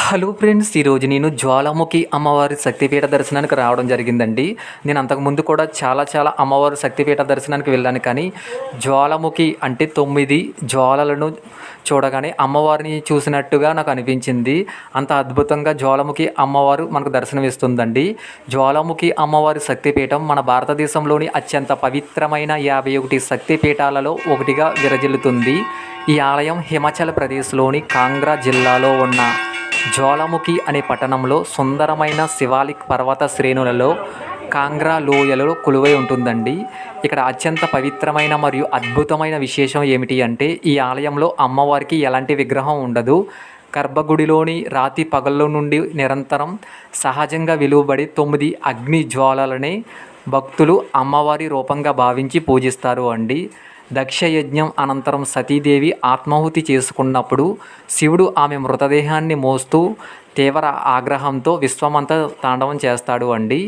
Hello friends, ఈరోజు నేను జ్వాలాముఖి అమ్మవారి శక్తిపీఠ దర్శనానికి రావడం జరిగిందండి. నేను అంతకుముందు కూడా చాలా అమ్మవారి శక్తిపీఠ దర్శనానికి వెళ్ళాను. కానీ జ్వాలాముఖి అంటే 9 జ్వాలలను చూడగానే అమ్మవారిని చూసినట్టుగా నాకు అనిపించింది. అంత అద్భుతంగా జ్వాలాముఖి అమ్మవారు మనకు దర్శనమిస్తుందండి. జ్వాలాముఖి అమ్మవారి శక్తిపీఠం మన భారతదేశంలోని అత్యంత పవిత్రమైన 51 శక్తిపీఠాలలో ఒకటిగా విరజిల్లుతుంది. ఈ ఆలయం హిమాచల్ ప్రదేశ్లోని కాంగ్రా జిల్లాలో ఉన్న జ్వాలాముఖి అనే పట్టణంలో సుందరమైన శివాలిక్ పర్వత శ్రేణులలో కాంగ్రా లోయలో కొలువై ఉంటుందండి. ఇక్కడ అత్యంత పవిత్రమైన మరియు అద్భుతమైన విశేషం ఏమిటి అంటే, ఈ ఆలయంలో అమ్మవారికి ఎలాంటి విగ్రహం ఉండదు. గర్భగుడిలోని రాతి పగల్లో నుండి నిరంతరం సహజంగా వెలువబడి 9 అగ్ని జ్వాలలనే భక్తులు అమ్మవారి రూపంగా భావించి పూజిస్తారు అండి. దక్షయజ్ఞం అనంతరం సతీదేవి ఆత్మాహుతి చేసుకున్నప్పుడు శివుడు ఆమె మృతదేహాన్ని మోస్తూ తీవ్ర ఆగ్రహంతో విశ్వమంతా తాండవం చేస్తాడు అండి.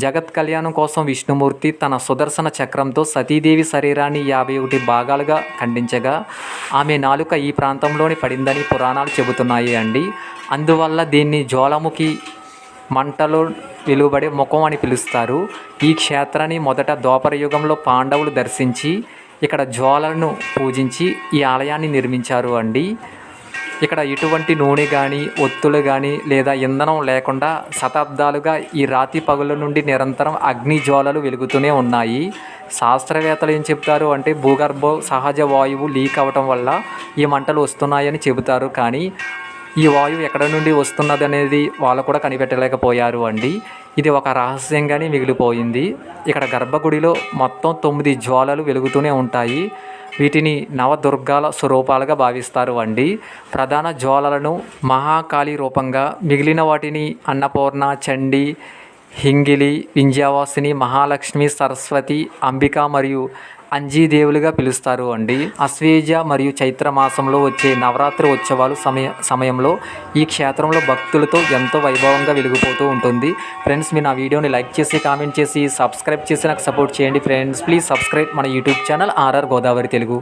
జగత్ కళ్యాణం కోసం విష్ణుమూర్తి తన సుదర్శన చక్రంతో సతీదేవి శరీరాన్ని 51 భాగాలుగా ఖండించగా ఆమె నాలుక ఈ ప్రాంతంలోని పడిందని పురాణాలు చెబుతున్నాయి అండి. అందువల్ల దీన్ని జ్వాలాముఖి మంటలో వెలువడే ముఖం అని పిలుస్తారు. ఈ క్షేత్రాన్ని మొదట ద్వాపర యుగంలో పాండవులు దర్శించి ఇక్కడ జ్వాలను పూజించి ఈ ఆలయాన్ని నిర్మించారు అండి. ఇక్కడ ఎటువంటి నూనె కానీ ఒత్తులు కానీ లేదా ఇంధనం లేకుండా శతాబ్దాలుగా ఈ రాతి పగుల నుండి నిరంతరం అగ్ని జ్వాలలు వెలుగుతూనే ఉన్నాయి. శాస్త్రవేత్తలు ఏం చెప్తారు అంటే, భూగర్భ సహజ వాయువు లీక్ అవ్వటం వల్ల ఈ మంటలు వస్తున్నాయని చెబుతారు. కానీ ఈ వాయువు ఎక్కడ నుండి వస్తున్నది అనేది వాళ్ళు కూడా కనిపెట్టలేకపోయారు అండి. ఇది ఒక రహస్యంగానే మిగిలిపోయింది. ఇక్కడ గర్భగుడిలో మొత్తం 9 జ్వాలలు వెలుగుతూనే ఉంటాయి. వీటిని నవదుర్గాల స్వరూపాలుగా భావిస్తారు అండి. ప్రధాన జ్వాలలను మహాకాళి రూపంగా, మిగిలిన వాటిని అన్నపూర్ణ, చండి, హింగిలి, వింధ్యవాసిని, మహాలక్ష్మి, సరస్వతి, అంబిక మరియు అంజీదేవులుగా పిలుస్తారు అండి. అశ్వేజ మరియు చైత్ర మాసంలో వచ్చే నవరాత్రి ఉత్సవాలు సమయంలో ఈ క్షేత్రంలో భక్తులతో ఎంతో వైభవంగా వెలిగిపోతూ ఉంటుంది. ఫ్రెండ్స్, మీరు నా వీడియోని లైక్ చేసి, కామెంట్ చేసి, సబ్స్క్రైబ్ చేసి నాకు సపోర్ట్ చేయండి. ఫ్రెండ్స్, ప్లీజ్ సబ్స్క్రైబ్ మన YouTube channel RR Godavari Telugu.